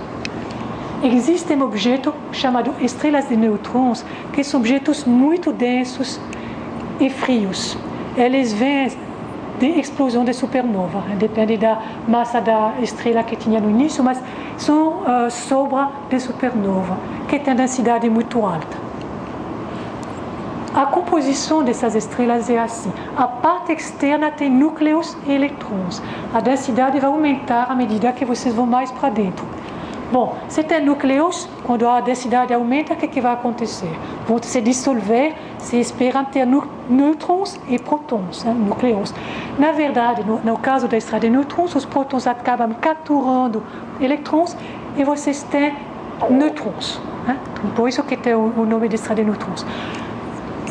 Existem objetos chamados estrelas de nêutrons, que são objetos muito densos e frios. Eles vêm de explosão de supernova, depende da massa da estrela que tinha no início, mas são sobras de supernova, que têm densidade muito alta. A composição dessas estrelas é assim. A parte externa tem núcleos e eletrons. A densidade vai aumentar à medida que vocês vão mais para dentro. Bom, se tem núcleos, quando a densidade aumenta, o que vai acontecer? Vão se dissolver, se esperam ter nêutrons e prótons, núcleos. Na verdade, no caso da estrela de nêutrons, os prótons acabam capturando elétrons e vocês têm nêutrons. Por isso que tem o nome de estrela de nêutrons.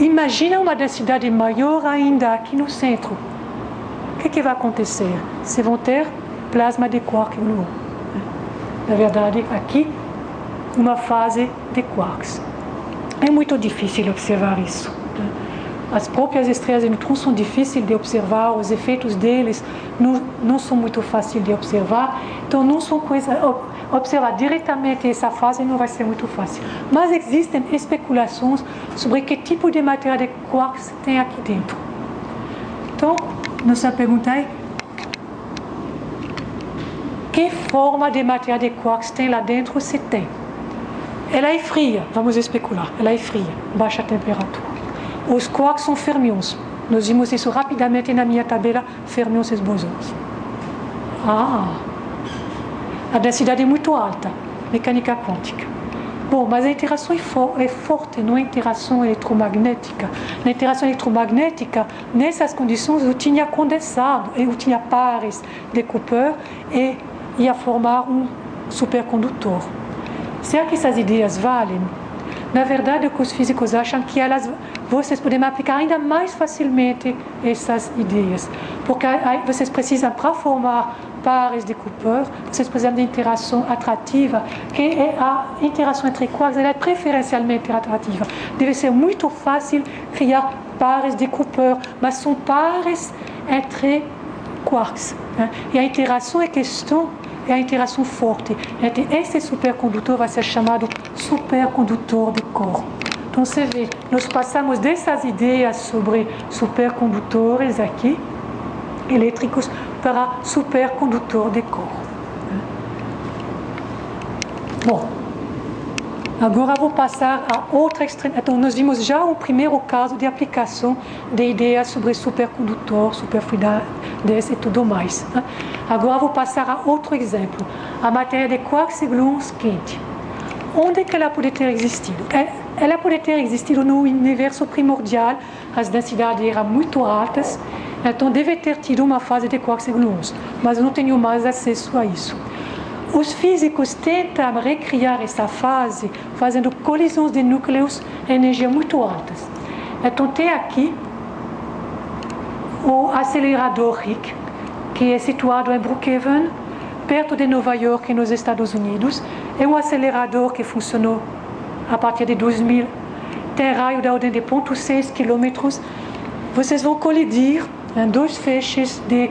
Imagina uma densidade maior ainda aqui no centro. O que vai acontecer? Vocês vão ter plasma de quark e gluon. Na verdade, aqui, uma fase de quarks. É muito difícil observar isso. As próprias estrelas de nêutrons são difíceis de observar, os efeitos deles não são muito fáceis de observar, então não são coisas. Observar diretamente essa fase não vai ser muito fácil. Mas existem especulações sobre que tipo de matéria de quarks tem aqui dentro. Então, nossa pergunta é: que forma de matéria de quarks tem lá dentro, se tem? Ela é fria, vamos especular. Ela é fria, baixa temperatura. Os quarks são fermions. Nós vimos isso rapidamente na minha tabela, fermions e bosons. A densidade é muito alta, mecânica quântica. Bom, mas a interação é forte, não é interação eletromagnética. Na interação eletromagnética, nessas condições, eu tinha condensado, eu tinha pares de Cooper e ia formar um supercondutor. Será que essas ideias valem? Na verdade, o que os físicos acham que vocês podem aplicar ainda mais facilmente essas ideias, porque vocês precisam, para formar pares de Cooper, vocês precisam de interação atrativa, que é a interação entre quarks, ela é preferencialmente atrativa. Deve ser muito fácil criar pares de Cooper, mas são pares entre quarks. E a interação em questão é a interação forte. Então, esse supercondutor vai ser chamado supercondutor de Corr. Então, você vê, nós passamos dessas ideias sobre supercondutores aqui, elétricos, para supercondutor de Corr. Bom, agora vou passar a outra extremidade. Então, nós vimos já o primeiro caso de aplicação de ideias sobre supercondutor, superfluidez e tudo mais. Agora vou passar a outro exemplo. A matéria de quarks e gluons quente. Onde é que ela pode ter existido? Ela pode ter existido no universo primordial, as densidades eram muito altas, então deve ter tido uma fase de quarks e gluons, mas eu não tenho mais acesso a isso. Os físicos tentam recriar essa fase fazendo colisões de núcleos em energia muito altas. Então tem aqui o acelerador RHIC, que é situado em Brookhaven, perto de Nova York, nos Estados Unidos. É um acelerador que funcionou a partir de 2000. Tem raio da ordem de 0,6 km. Vocês vão colidir em dois feixes de,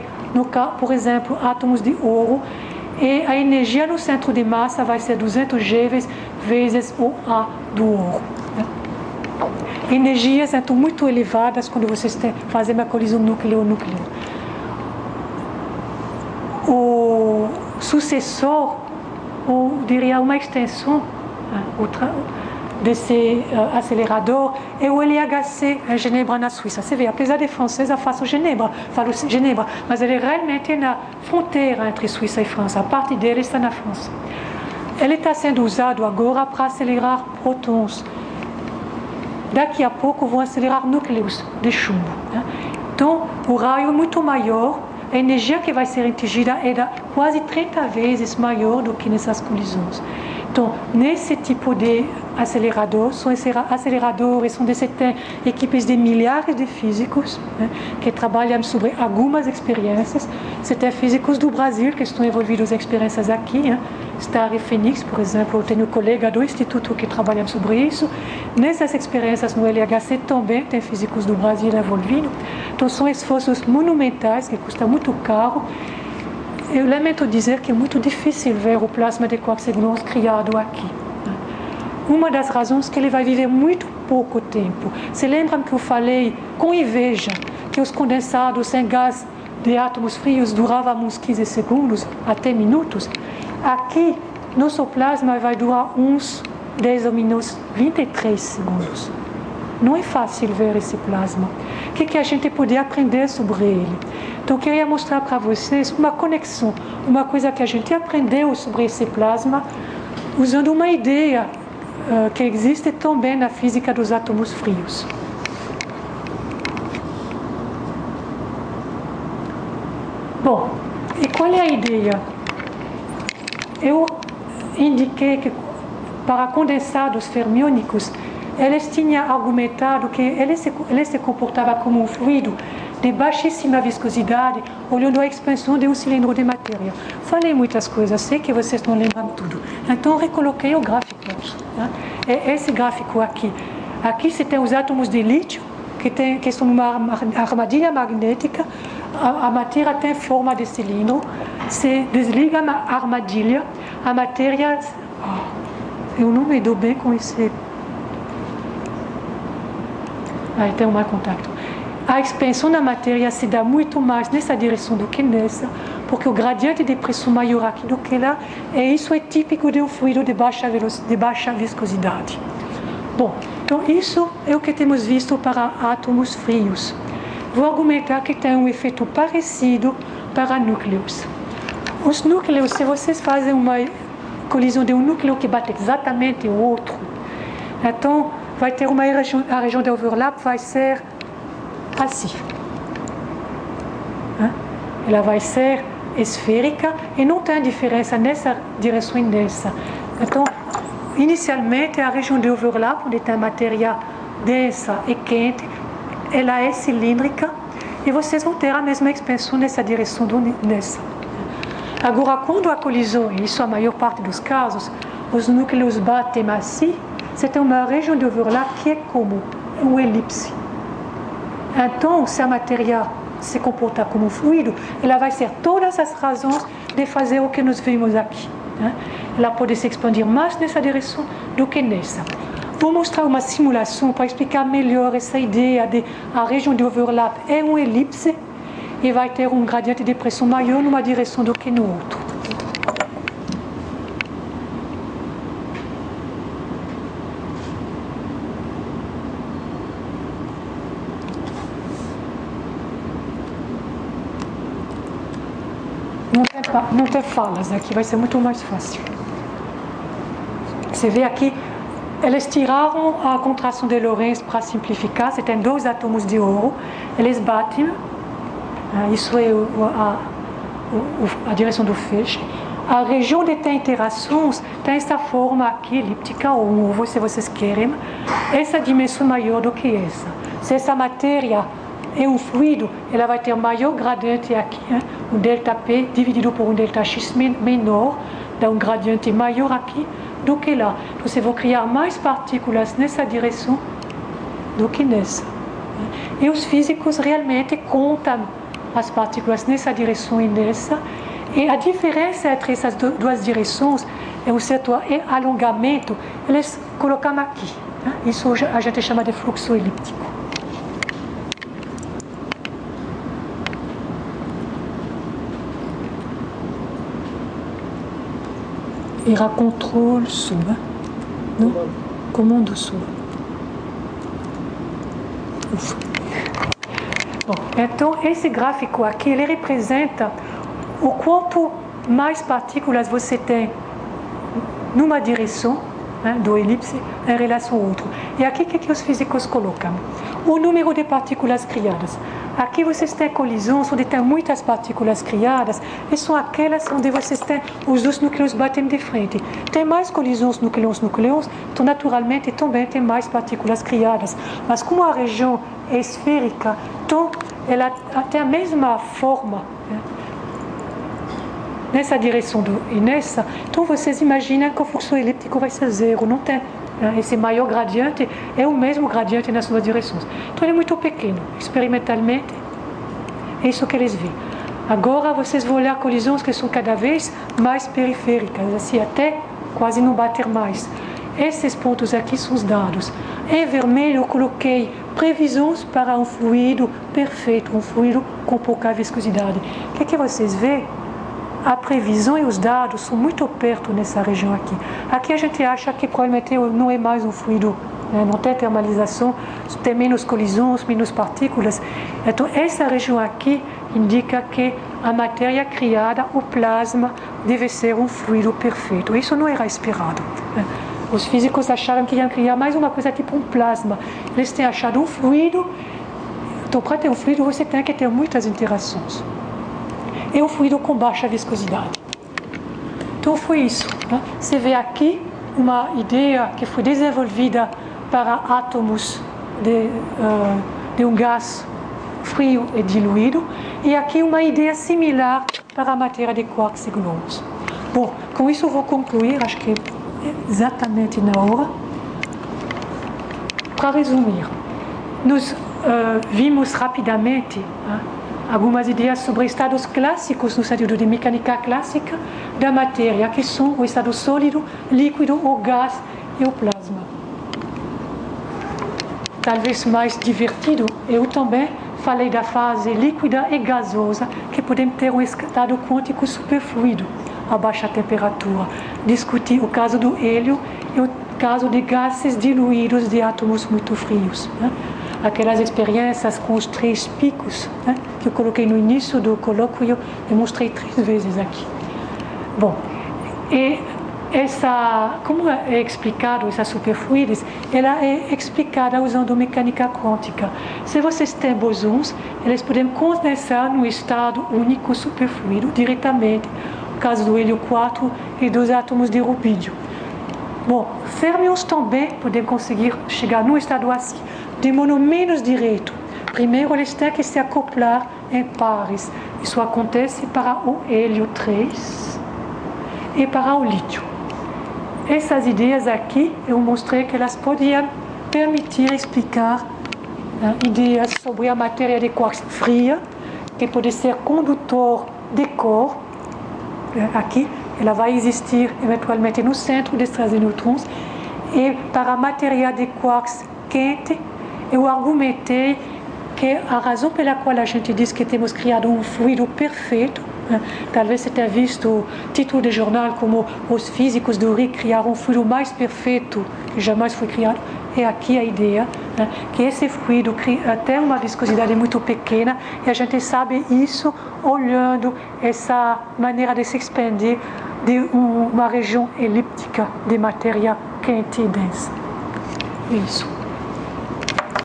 por exemplo, átomos de ouro, e a energia no centro de massa vai ser 200 GeV vezes o A do ouro. Energias então muito elevadas quando vocês fazem uma colisão núcleo-núcleo. O sucessor, ou diria uma extensão desse acelerador é o LHC em Genebra, na Suíça. Você vê, apesar de francesa, faço Genebra, mas ele realmente é na fronteira entre Suíça e França. A parte dele está na França. Ele está sendo usado agora para acelerar prótons. Daqui a pouco vão acelerar núcleos de chumbo. Né? Então, o raio é muito maior, a energia que vai ser atingida é quase 30 vezes maior do que nessas colisões. Então, nesse tipo de acelerador, são aceleradores, são equipes de milhares de físicos, né, que trabalham sobre algumas experiências. Tem físicos do Brasil que estão envolvidos em experiências aqui. Né? Star e Phoenix, por exemplo, eu tenho colega do Instituto que trabalham sobre isso. Nessas experiências no LHC também tem físicos do Brasil envolvidos. Então, são esforços monumentais que custam muito caro. Eu lamento dizer que é muito difícil ver o plasma de quark gluons criado aqui. Uma das razões é que ele vai viver muito pouco tempo. Se lembram que eu falei com inveja que os condensados em gás de átomos frios duravam uns 15 segundos, até minutos? Aqui, nosso plasma vai durar uns 10 ou menos 23 segundos. Não é fácil ver esse plasma. O que a gente pode aprender sobre ele? Então, eu queria mostrar para vocês uma conexão, uma coisa que a gente aprendeu sobre esse plasma, usando uma ideia que existe também na física dos átomos frios. Bom, e qual é a ideia? Eu indiquei que para condensados fermiônicos, eles tinham argumentado que ele se comportava como um fluido de baixíssima viscosidade, olhando a expansão de um cilindro de matéria. Falei muitas coisas, sei que vocês não lembram tudo. Então, recoloquei o gráfico. Né? É esse gráfico aqui. Aqui você tem os átomos de lítio, que são uma armadilha magnética. A matéria tem forma de cilindro. Se desliga a armadilha, a matéria... eu não me dou bem com esse... Aí tem um mau contato. A expansão da matéria se dá muito mais nessa direção do que nessa, porque o gradiente de pressão maior aqui do que lá, e isso é típico de um fluido de baixa viscosidade. Bom, então isso é o que temos visto para átomos frios. Vou argumentar que tem um efeito parecido para núcleos. Os núcleos, se vocês fazem uma colisão de um núcleo que bate exatamente o outro, então vai ter a região de overlap vai ser assim. Ela vai ser esférica e não tem diferença nessa direção e nessa. Então, inicialmente, a região de overlap, onde tem a matéria densa e quente, ela é cilíndrica e vocês vão ter a mesma expansão nessa direção do nessa. Agora, quando a colisão, e isso é a maior parte dos casos, os núcleos batem assim, você tem uma região de overlap que é como uma elipse. Então, se a matéria se comporta como um fluido, ela vai ter todas as razões de fazer o que nós vimos aqui. Né? Ela pode se expandir mais nessa direção do que nessa. Vou mostrar uma simulação para explicar melhor essa ideia de a região de overlap é uma elipse e vai ter um gradiente de pressão maior numa direção do que no outro. Não tem falas, aqui vai ser muito mais fácil. Você vê aqui, eles tiraram a contração de Lorentz para simplificar. Você tem dois átomos de ouro, eles batem, isso é a direção do feixe. A região de interações tem essa forma aqui, elíptica, ou um ovo, se vocês querem, essa dimensão maior do que essa. Se essa matéria é um fluido, ela vai ter maior gradiente aqui, um ΔP dividido por um ΔX menor, dá um gradiente maior aqui do que lá. Então, você vai criar mais partículas nessa direção do que nessa. E os físicos realmente contam as partículas nessa direção e nessa, e a diferença entre essas duas direções é um certo alongamento, eles colocam aqui. Isso a gente chama de fluxo elíptico. Era contrôle sub. Não? como doçura. Bom, então, esse gráfico aqui, ele representa o quanto mais partículas você tem numa direção, né, do elipse em relação ao outro. E aqui, o que os físicos colocam? O número de partículas criadas. Aqui vocês têm colisões onde tem muitas partículas criadas, e são aquelas onde vocês têm os dois núcleos batendo de frente. Tem mais colisões núcleos, então naturalmente também tem mais partículas criadas. Mas como a região é esférica, então ela tem a mesma forma, né, nessa direção e nessa, então vocês imaginam que o fluxo elíptico vai ser zero, não tem. Esse maior gradiente é o mesmo gradiente nas duas direções. Então ele é muito pequeno. Experimentalmente, é isso que eles veem. Agora vocês vão olhar colisões que são cada vez mais periféricas, assim até quase não bater mais. Esses pontos aqui são os dados. Em vermelho eu coloquei previsões para um fluido perfeito, um fluido com pouca viscosidade. O que vocês veem? A previsão e os dados são muito perto nessa região aqui. Aqui a gente acha que provavelmente não é mais um fluido, né? Não tem termalização, tem menos colisões, menos partículas. Então essa região aqui indica que a matéria criada, o plasma, deve ser um fluido perfeito. Isso não era esperado, né? Os físicos acharam que iam criar mais uma coisa tipo um plasma. Eles têm achado um fluido. Então para ter um fluido você tem que ter muitas interações. É um fluido com baixa viscosidade. Então foi isso, né? Você vê aqui uma ideia que foi desenvolvida para átomos de um gás frio e diluído, e aqui uma ideia similar para a matéria de quarks e gluons. Bom, com isso eu vou concluir, acho que é exatamente na hora. Para resumir, nós vimos rapidamente, né, algumas ideias sobre estados clássicos, no sentido de mecânica clássica, da matéria, que são o estado sólido, líquido, o gás e o plasma. Talvez mais divertido, eu também falei da fase líquida e gasosa, que podem ter um estado quântico superfluido a baixa temperatura. Discuti o caso do hélio e o caso de gases diluídos de átomos muito frios, né? Aquelas experiências com os 3 picos, né, que eu coloquei no início do colóquio, eu mostrei 3 vezes aqui. Bom, e como é explicado essa superfluidez, ela é explicada usando mecânica quântica. Se vocês têm bosons, eles podem condensar no estado único superfluido diretamente. No caso do hélio 4 e dos átomos de rubídio. Bom, férmions também podem conseguir chegar num estado assim. Demorou menos direito. Primeiro, eles têm que se acoplar em pares. Isso acontece para o hélio 3 e para o lítio. Essas ideias aqui, eu mostrei que elas podiam permitir explicar ideias sobre a matéria de quarks fria, que pode ser condutor de cor. Aqui, ela vai existir eventualmente no centro de estrelas de nêutrons. E para a matéria de quarks quente, eu argumentei que a razão pela qual a gente diz que temos criado um fluido perfeito, né? Talvez você tenha visto o título de jornal como os físicos do RIC criaram um fluido mais perfeito que jamais foi criado. É aqui a ideia, né? Que esse fluido tem uma viscosidade muito pequena, e a gente sabe isso olhando essa maneira de se expandir de uma região elíptica de matéria quente e densa. É isso.